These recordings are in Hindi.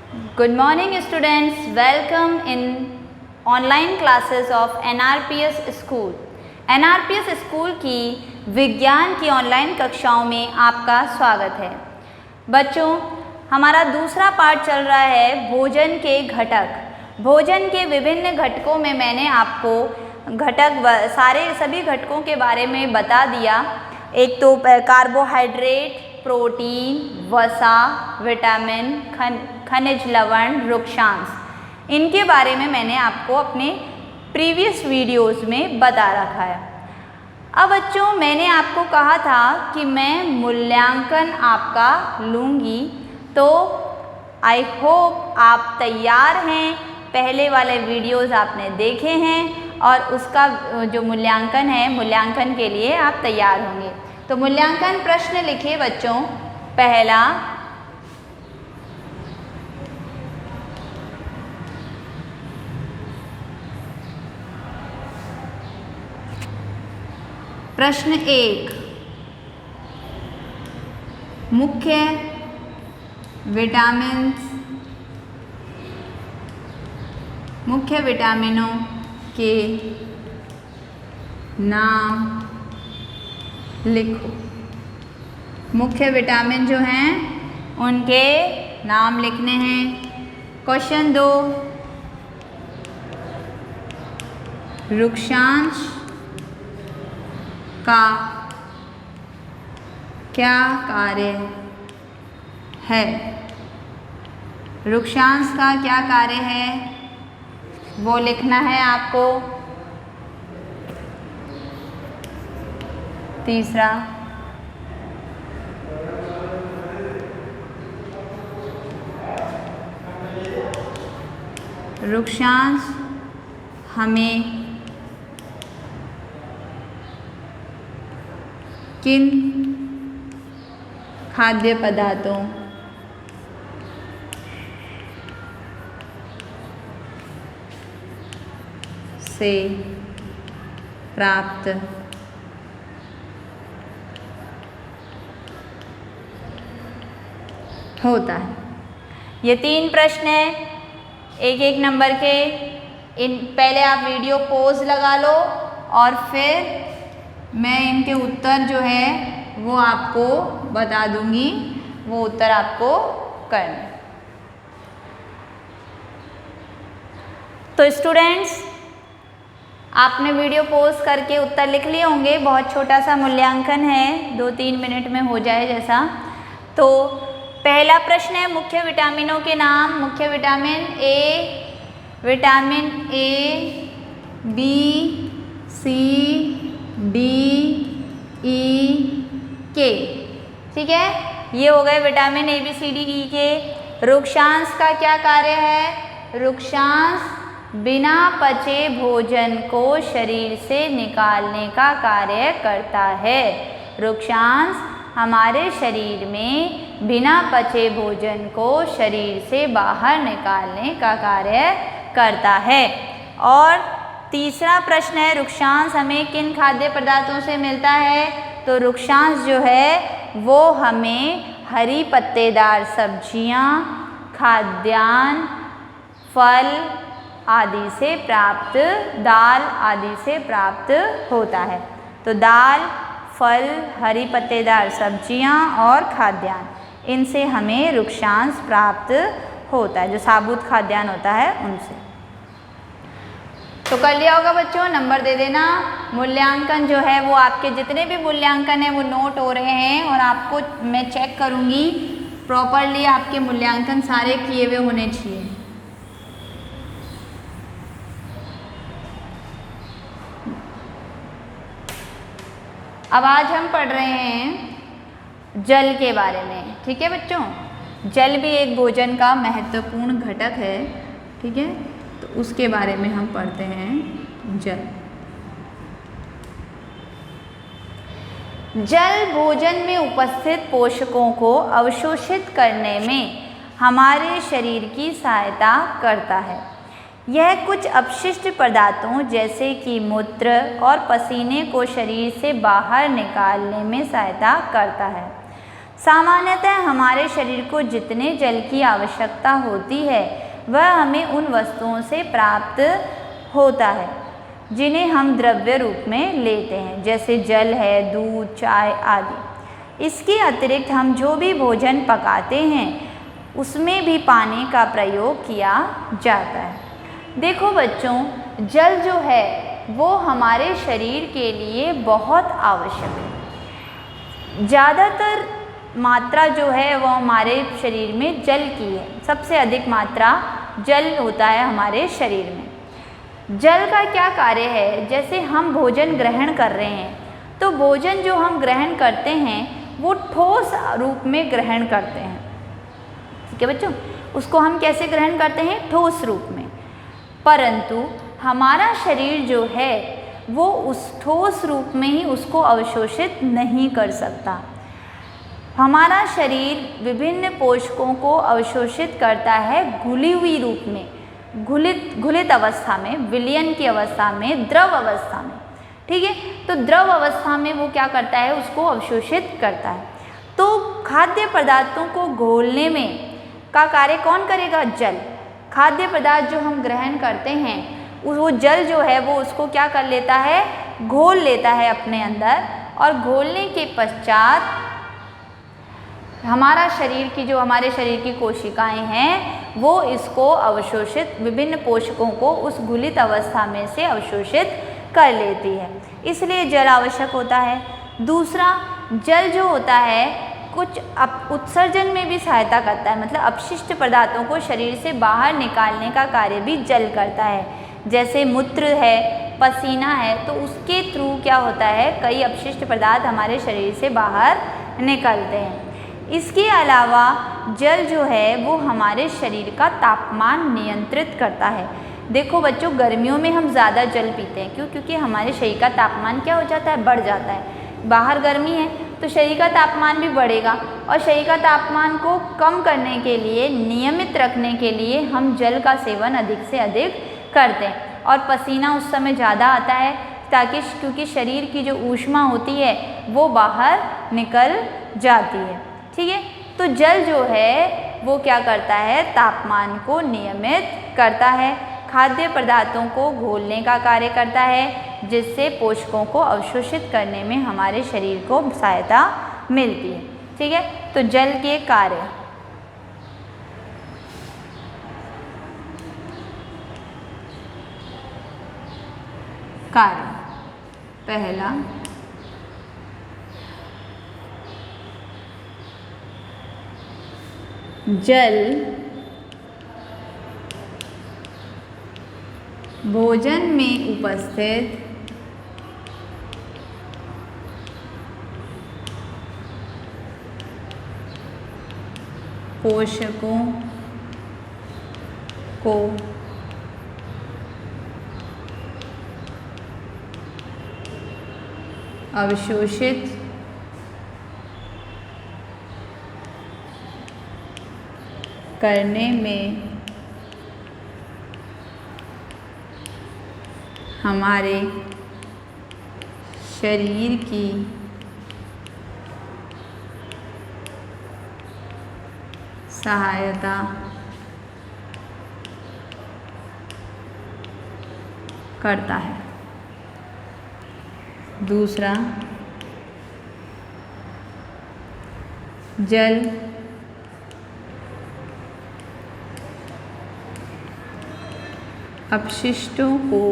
Good morning students, welcome in online classes of NRPS School. NRPS School की विज्ञान की ऑनलाइन कक्षाओं में आपका स्वागत है। बच्चों, हमारा दूसरा पार्ट चल रहा है भोजन के घटक। भोजन के विभिन्न घटकों में मैंने आपको सभी घटकों के बारे में बता दिया। एक तो कार्बोहाइड्रेट, प्रोटीन, वसा, विटामिन, खनिज लवण, रुक्षांश, इनके बारे में मैंने आपको अपने प्रीवियस वीडियोस में बता रखा है। अब बच्चों, मैंने आपको कहा था कि मैं मूल्यांकन आपका लूँगी, तो आई होप आप तैयार हैं। पहले वाले वीडियोस आपने देखे हैं और उसका जो मूल्यांकन है, मूल्यांकन के लिए आप तैयार होंगे। तो मूल्यांकन प्रश्न लिखिए बच्चों। पहला, प्रश्न 1, मुख्य विटामिनों के नाम लिखो। मुख्य विटामिन जो हैं उनके नाम लिखने हैं। क्वेश्चन 2, रुक्षांश का क्या कार्य है? रुक्षांश का क्या कार्य है वो लिखना है आपको। तीसरा, रुक्षांश हमें किन खाद्य पदार्थों से प्राप्त होता है? ये 3 प्रश्न हैं, एक नंबर के। पहले आप वीडियो पॉज लगा लो और फिर मैं इनके उत्तर जो है वो आपको बता दूंगी, वो उत्तर आपको करना। तो स्टूडेंट्स, आपने वीडियो पॉज करके उत्तर लिख लिए होंगे। बहुत छोटा सा मूल्यांकन है, 2-3 मिनट में हो जाए जैसा। तो पहला प्रश्न है मुख्य विटामिनों के नाम। मुख्य vitamin A, B, C, D, E, K. ठीक है, ये हो गए vitamin A, B, C, D, E, K. रुक्षांश का क्या कार्य है? रुक्षांश बिना पचे भोजन को शरीर से निकालने का कार्य करता है। रुक्षांश हमारे शरीर में बिना पचे भोजन को शरीर से बाहर निकालने का कार्य करता है। और तीसरा प्रश्न है, रुक्षांश हमें किन खाद्य पदार्थों से मिलता है? तो रुक्षांश जो है वो हमें हरी पत्तेदार सब्जियां, खाद्यान्न, फल आदि से प्राप्त, दाल आदि से प्राप्त होता है। तो दाल, फल, हरी पत्तेदार सब्जियां और खाद्यान्न, इनसे हमें रुक्षांश प्राप्त होता है, जो साबुत खाद्यान्न होता है उनसे। तो कर लिया होगा बच्चों, नंबर दे देना। मूल्यांकन जो है वो आपके जितने भी मूल्यांकन हैं वो नोट हो रहे हैं और आपको मैं चेक करूँगी प्रॉपरली, आपके मूल्यांकन सारे किए हुए होने चाहिए। अब आज हम पढ़ रहे हैं जल के बारे में। ठीक है बच्चों, जल भी एक भोजन का महत्वपूर्ण घटक है। ठीक है, तो उसके बारे में हम पढ़ते हैं। जल भोजन में उपस्थित पोषकों को अवशोषित करने में हमारे शरीर की सहायता करता है। यह कुछ अपशिष्ट पदार्थों जैसे कि मूत्र और पसीने को शरीर से बाहर निकालने में सहायता करता है। सामान्यतः हमारे शरीर को जितने जल की आवश्यकता होती है वह हमें उन वस्तुओं से प्राप्त होता है जिन्हें हम द्रव्य रूप में लेते हैं, जैसे जल है, दूध, चाय आदि। इसके अतिरिक्त हम जो भी भोजन पकाते हैं उसमें भी पानी का प्रयोग किया जाता है। देखो बच्चों, जल जो है वो हमारे शरीर के लिए बहुत आवश्यक है। ज़्यादातर मात्रा जो है वो हमारे शरीर में जल की है, सबसे अधिक मात्रा जल होता है हमारे शरीर में। जल का क्या कार्य है, जैसे हम भोजन ग्रहण कर रहे हैं तो भोजन जो हम ग्रहण करते हैं वो ठोस रूप में ग्रहण करते हैं, ठीक है बच्चों। उसको हम कैसे ग्रहण करते हैं, ठोस रूप में। परंतु हमारा शरीर जो है वो उस ठोस रूप में ही उसको अवशोषित नहीं कर सकता। हमारा शरीर विभिन्न पोषकों को अवशोषित करता है घुली हुई रूप में, घुलित अवस्था में, विलयन की अवस्था में, द्रव अवस्था में, ठीक है। तो द्रव अवस्था में वो क्या करता है, उसको अवशोषित करता है। तो खाद्य पदार्थों को घोलने में का कार्य कौन करेगा, जल। खाद्य पदार्थ जो हम ग्रहण करते हैं वो जल जो है वो उसको क्या कर लेता है, घोल लेता है अपने अंदर, और घोलने के पश्चात हमारा शरीर की जो हमारे शरीर की कोशिकाएं हैं वो इसको अवशोषित, विभिन्न पोषकों को उस घुलित अवस्था में से अवशोषित कर लेती है, इसलिए जल आवश्यक होता है। दूसरा, जल जो होता है कुछ उत्सर्जन में भी सहायता करता है, मतलब अपशिष्ट पदार्थों को शरीर से बाहर निकालने का कार्य भी जल करता है। जैसे मूत्र है, पसीना है, तो उसके थ्रू क्या होता है, कई अपशिष्ट पदार्थ हमारे शरीर से बाहर निकलते हैं। इसके अलावा जल जो है वो हमारे शरीर का तापमान नियंत्रित करता है। देखो बच्चों, गर्मियों में हम ज़्यादा जल पीते हैं, क्यों, क्योंकि हमारे शरीर का तापमान क्या हो जाता है, बढ़ जाता है। बाहर गर्मी है तो शरीर का तापमान भी बढ़ेगा, और शरीर का तापमान को कम करने के लिए, नियमित रखने के लिए हम जल का सेवन अधिक से अधिक करते हैं। और पसीना उस समय ज़्यादा आता है ताकि, क्योंकि शरीर की जो ऊष्मा होती है वो बाहर निकल जाती है, ठीक है। तो जल जो है वो क्या करता है, तापमान को नियमित करता है, खाद्य पदार्थों को घोलने का कार्य करता है, जिससे पोषकों को अवशोषित करने में हमारे शरीर को सहायता मिलती है, ठीक है। तो जल के कार्य, पहला, जल भोजन में उपस्थित पोषकों को अवशोषित करने में हमारे शरीर की सहायता करता है। दूसरा, जल अपशिष्टों को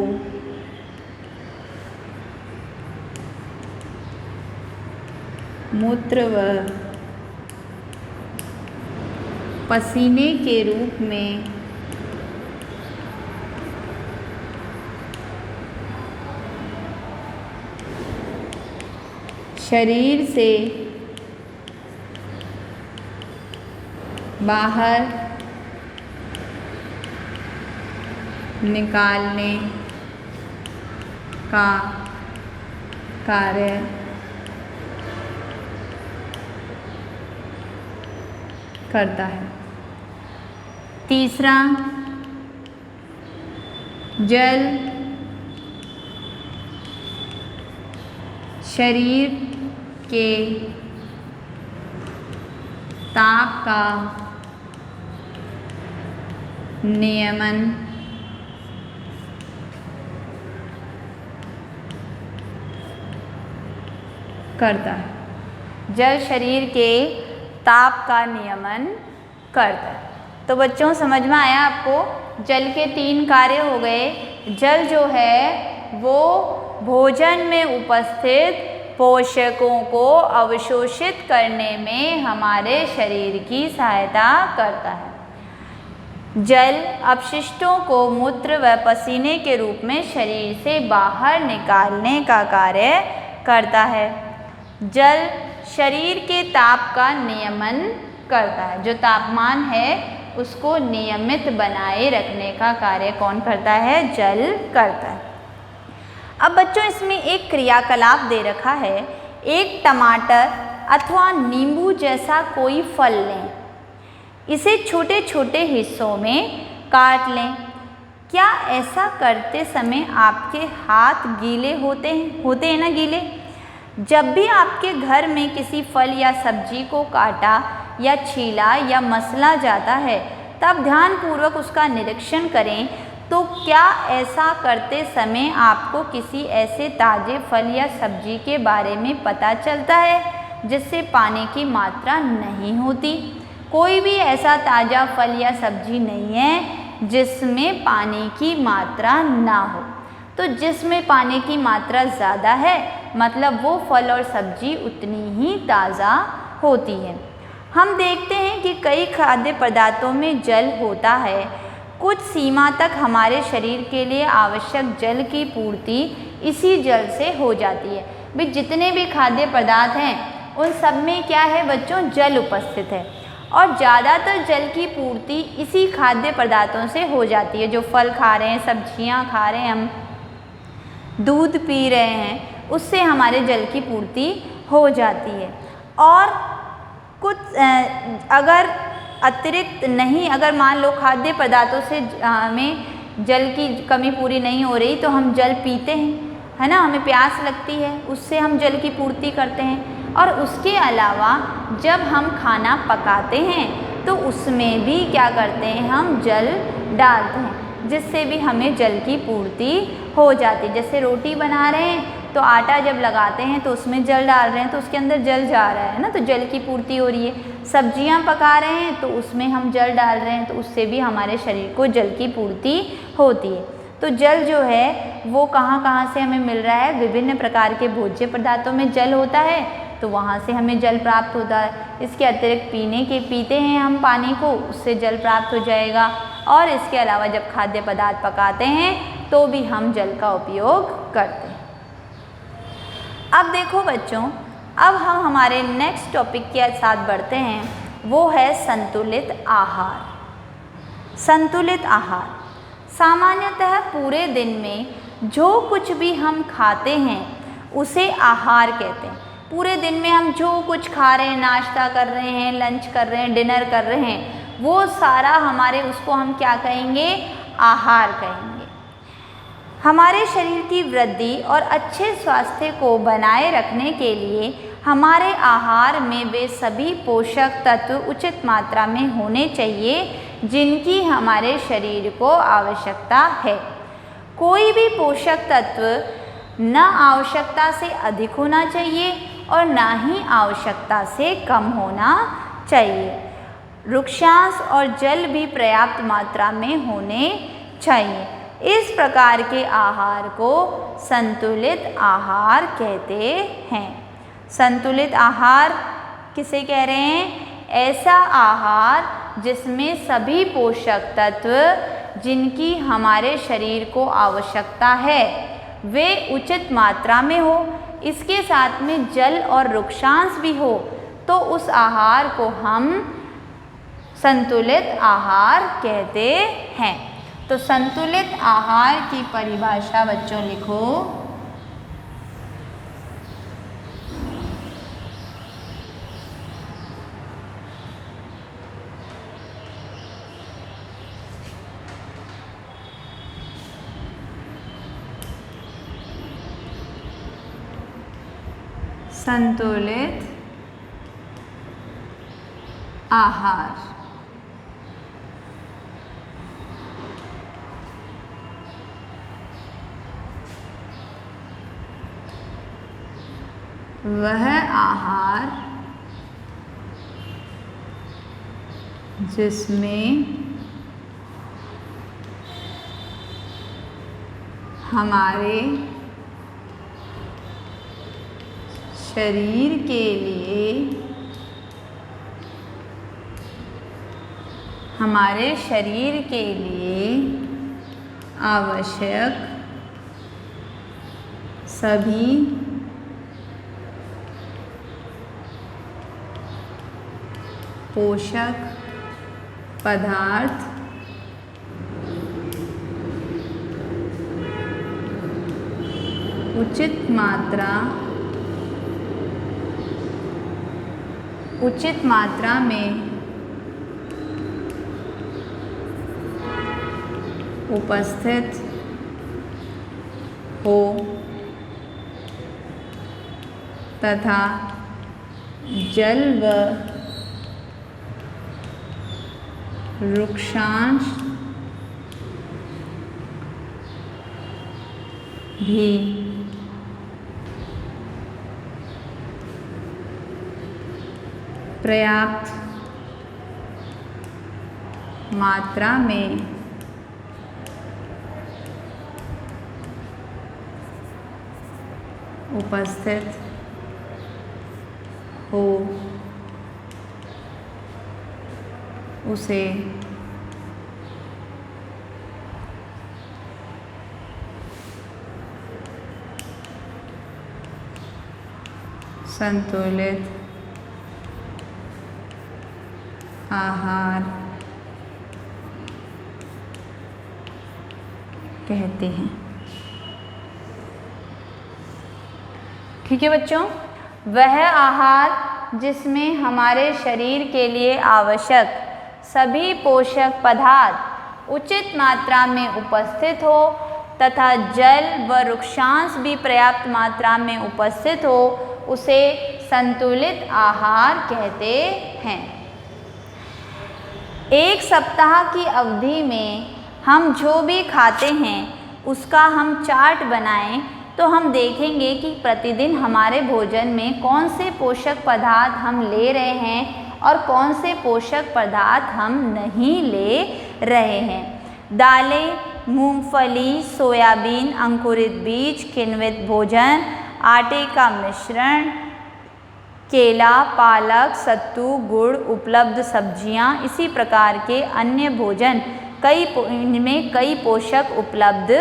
मूत्र व पसीने के रूप में शरीर से बाहर निकालने का कार्य करता है। तीसरा, जल शरीर के ताप का नियमन करता है। जल शरीर के ताप का नियमन करता है। तो बच्चों समझ में आया आपको, जल के 3 कार्य हो गए। जल जो है वो भोजन में उपस्थित पोषकों को अवशोषित करने में हमारे शरीर की सहायता करता है। जल अपशिष्टों को मूत्र व पसीने के रूप में शरीर से बाहर निकालने का कार्य करता है। जल शरीर के ताप का नियमन करता है। जो तापमान है उसको नियमित बनाए रखने का कार्य कौन करता है? जल करता है। अब बच्चों इसमें एक क्रियाकलाप दे रखा है। एक टमाटर अथवा नींबू जैसा कोई फल लें, इसे छोटे छोटे हिस्सों में काट लें। क्या ऐसा करते समय आपके हाथ गीले होते हैं ना गीले? जब भी आपके घर में किसी फल या सब्जी को काटा या छीला या मसला जाता है, तब ध्यानपूर्वक उसका निरीक्षण करें। तो क्या ऐसा करते समय आपको किसी ऐसे ताज़े फल या सब्जी के बारे में पता चलता है जिससे पानी की मात्रा नहीं होती? कोई भी ऐसा ताज़ा फल या सब्जी नहीं है जिसमें पानी की मात्रा ना हो। तो जिसमें पानी की मात्रा ज़्यादा है मतलब वो फल और सब्जी उतनी ही ताज़ा होती है। हम देखते हैं कि कई खाद्य पदार्थों में जल होता है। कुछ सीमा तक हमारे शरीर के लिए आवश्यक जल की पूर्ति इसी जल से हो जाती है। भाई जितने भी खाद्य पदार्थ हैं उन सब में क्या है बच्चों? जल उपस्थित है। और ज़्यादातर जल की पूर्ति इसी खाद्य पदार्थों से हो जाती है। जो फल खा रहे हैं, सब्जियां खा रहे हैं, हम दूध पी रहे हैं, उससे हमारे जल की पूर्ति हो जाती है। और कुछ अगर अतिरिक्त नहीं, अगर मान लो खाद्य पदार्थों से हमें जल की कमी पूरी नहीं हो रही तो हम जल पीते हैं, है ना, हमें प्यास लगती है, उससे हम जल की पूर्ति करते हैं। और उसके अलावा जब हम खाना पकाते हैं तो उसमें भी क्या करते हैं? हम जल डालते हैं, जिससे भी हमें जल की पूर्ति हो जाती है। जैसे रोटी बना रहे हैं तो आटा जब लगाते हैं तो उसमें जल डाल रहे हैं तो उसके अंदर जल जा रहा है ना, तो जल की पूर्ति हो रही है। सब्जियां पका रहे हैं तो उसमें हम जल डाल रहे हैं तो उससे भी हमारे शरीर को जल की पूर्ति होती है। तो जल जो है वो कहाँ कहाँ से हमें मिल रहा है? विभिन्न प्रकार के भोज्य पदार्थों में जल होता है तो वहाँ से हमें जल प्राप्त होता है। इसके अतिरिक्त पीते हैं हम पानी को, उससे जल प्राप्त हो जाएगा। और इसके अलावा जब खाद्य पदार्थ पकाते हैं तो भी हम जल का उपयोग करते हैं। अब देखो बच्चों, अब हम हमारे नेक्स्ट टॉपिक के साथ बढ़ते हैं, वो है संतुलित आहार। संतुलित आहार सामान्यतः पूरे दिन में जो कुछ भी हम खाते हैं उसे आहार कहते हैं। पूरे दिन में हम जो कुछ खा रहे हैं, नाश्ता कर रहे हैं, लंच कर रहे हैं, डिनर कर रहे हैं, वो सारा हमारे उसको हम क्या कहेंगे? आहार कहेंगे। हमारे शरीर की वृद्धि और अच्छे स्वास्थ्य को बनाए रखने के लिए हमारे आहार में वे सभी पोषक तत्व उचित मात्रा में होने चाहिए जिनकी हमारे शरीर को आवश्यकता है। कोई भी पोषक तत्व न आवश्यकता से अधिक होना चाहिए और ना ही आवश्यकता से कम होना चाहिए। वृक्षांश और जल भी पर्याप्त मात्रा में होने चाहिए। इस प्रकार के आहार को संतुलित आहार कहते हैं। संतुलित आहार किसे कह रहे हैं? ऐसा आहार जिसमें सभी पोषक तत्व जिनकी हमारे शरीर को आवश्यकता है वे उचित मात्रा में हो, इसके साथ में जल और वृक्षांश भी हो, तो उस आहार को हम संतुलित आहार कहते हैं। तो संतुलित आहार की परिभाषा बच्चों लिखो। संतुलित आहार। वह आहार जिसमें हमारे शरीर के लिए आवश्यक सभी पोषक पदार्थ उचित मात्रा में उपस्थित हो तथा जल व वृक्षांश भी पर्याप्त मात्रा में उपस्थित हो उसे संतुलित आहार कहते हैं। ठीक है बच्चों, वह आहार जिसमें हमारे शरीर के लिए आवश्यक सभी पोषक पदार्थ उचित मात्रा में उपस्थित हो तथा जल व वृक्षांश भी पर्याप्त मात्रा में उपस्थित हो उसे संतुलित आहार कहते हैं। एक सप्ताह की अवधि में हम जो भी खाते हैं उसका हम चार्ट बनाएं तो हम देखेंगे कि प्रतिदिन हमारे भोजन में कौन से पोषक पदार्थ हम ले रहे हैं और कौन से पोषक पदार्थ हम नहीं ले रहे हैं। दालें, मूंगफली, सोयाबीन, अंकुरित बीज, किण्वित भोजन, आटे का मिश्रण, केला, पालक, सत्तू, गुड़, उपलब्ध सब्जियां, इसी प्रकार के अन्य भोजन इनमें कई पोषक उपलब्ध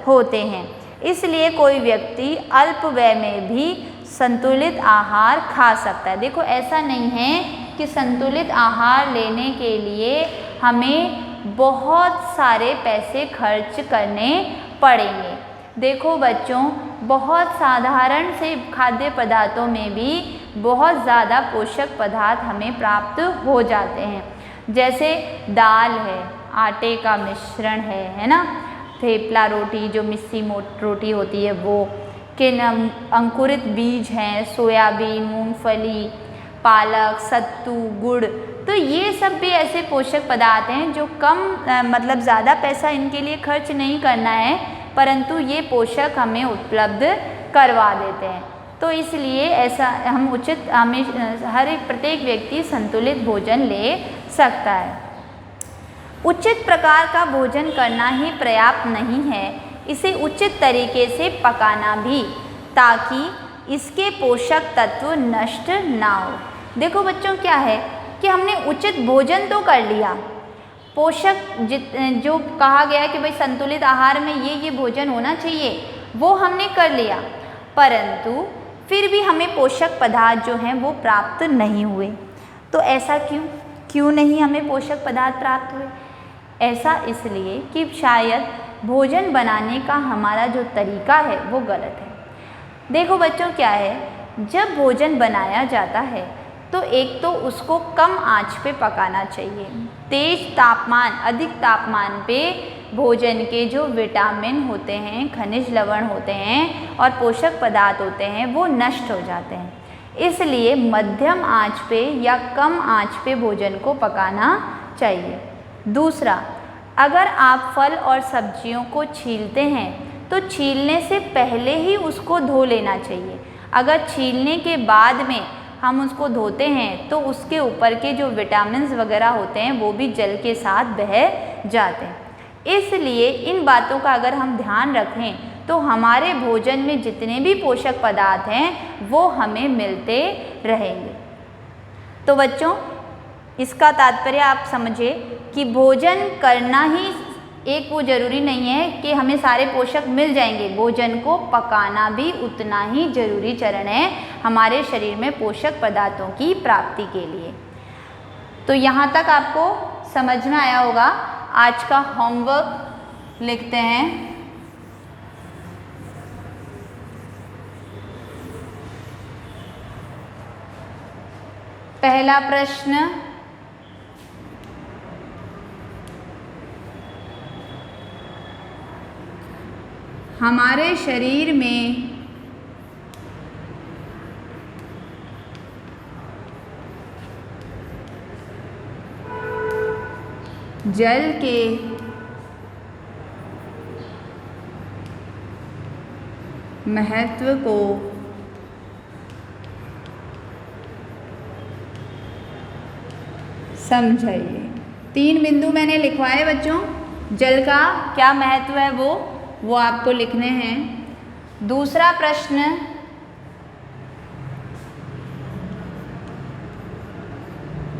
होते हैं। इसलिए कोई व्यक्ति अल्प व्यय में भी संतुलित आहार खा सकता है। देखो, ऐसा नहीं है कि संतुलित आहार लेने के लिए हमें बहुत सारे पैसे खर्च करने पड़ेंगे। देखो बच्चों, बहुत साधारण से खाद्य पदार्थों में भी बहुत ज़्यादा पोषक पदार्थ हमें प्राप्त हो जाते हैं। जैसे दाल है, आटे का मिश्रण है ना, थेपला रोटी जो मिस्सी रोटी होती है वो, अंकुरित बीज हैं, सोयाबीन, मूंगफली, पालक, सत्तू, गुड़, तो ये सब भी ऐसे पोषक पदार्थ हैं जो कम मतलब ज़्यादा पैसा इनके लिए खर्च नहीं करना है, परंतु ये पोषक हमें उपलब्ध करवा देते हैं। तो इसलिए ऐसा हमें हर एक प्रत्येक व्यक्ति संतुलित भोजन ले सकता है। उचित प्रकार का भोजन करना ही पर्याप्त नहीं है, इसे उचित तरीके से पकाना भी, ताकि इसके पोषक तत्व नष्ट ना हो। देखो बच्चों, क्या है कि हमने उचित भोजन तो कर लिया, पोषक जो कहा गया कि भाई संतुलित आहार में ये भोजन होना चाहिए वो हमने कर लिया, परंतु फिर भी हमें पोषक पदार्थ जो हैं वो प्राप्त नहीं हुए। तो ऐसा क्यों नहीं हमें पोषक पदार्थ प्राप्त हुए? ऐसा इसलिए कि शायद भोजन बनाने का हमारा जो तरीका है वो गलत है। देखो बच्चों, क्या है, जब भोजन बनाया जाता है तो एक तो उसको कम आंच पे पकाना चाहिए। तेज तापमान, अधिक तापमान पे भोजन के जो विटामिन होते हैं, खनिज लवण होते हैं और पोषक पदार्थ होते हैं वो नष्ट हो जाते हैं। इसलिए मध्यम आंच पे या कम आंच पे भोजन को पकाना चाहिए। दूसरा, अगर आप फल और सब्जियों को छीलते हैं तो छीलने से पहले ही उसको धो लेना चाहिए। अगर छीलने के बाद में हम उसको धोते हैं तो उसके ऊपर के जो विटामिन्स वगैरह होते हैं वो भी जल के साथ बह जाते हैं। इसलिए इन बातों का अगर हम ध्यान रखें तो हमारे भोजन में जितने भी पोषक पदार्थ हैं वो हमें मिलते रहेंगे। तो बच्चों, इसका तात्पर्य आप समझे कि भोजन करना ही एक वो ज़रूरी नहीं है कि हमें सारे पोषक मिल जाएंगे। भोजन को पकाना भी उतना ही ज़रूरी चरण है हमारे शरीर में पोषक पदार्थों की प्राप्ति के लिए। तो यहाँ तक आपको समझ में आया होगा। आज का होमवर्क लिखते हैं। पहला प्रश्न, हमारे शरीर में जल के महत्व को समझाइए। 3 बिंदु मैंने लिखवाए बच्चों। जल का क्या महत्व है वो आपको लिखने हैं। दूसरा प्रश्न,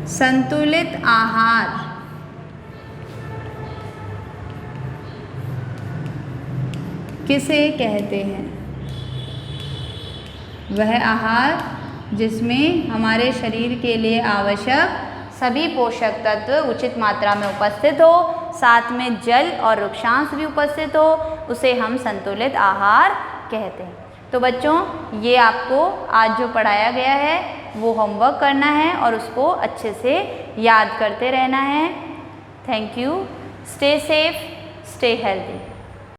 संतुलित आहार किसे कहते हैं? वह आहार जिसमें हमारे शरीर के लिए आवश्यक सभी पोषक तत्व उचित मात्रा में उपस्थित हो, साथ में जल और वृक्षांश भी उपस्थित हो, उसे हम संतुलित आहार कहते हैं। तो बच्चों, ये आपको आज जो पढ़ाया गया है वो होमवर्क करना है और उसको अच्छे से याद करते रहना है। Thank you. Stay safe, stay healthy.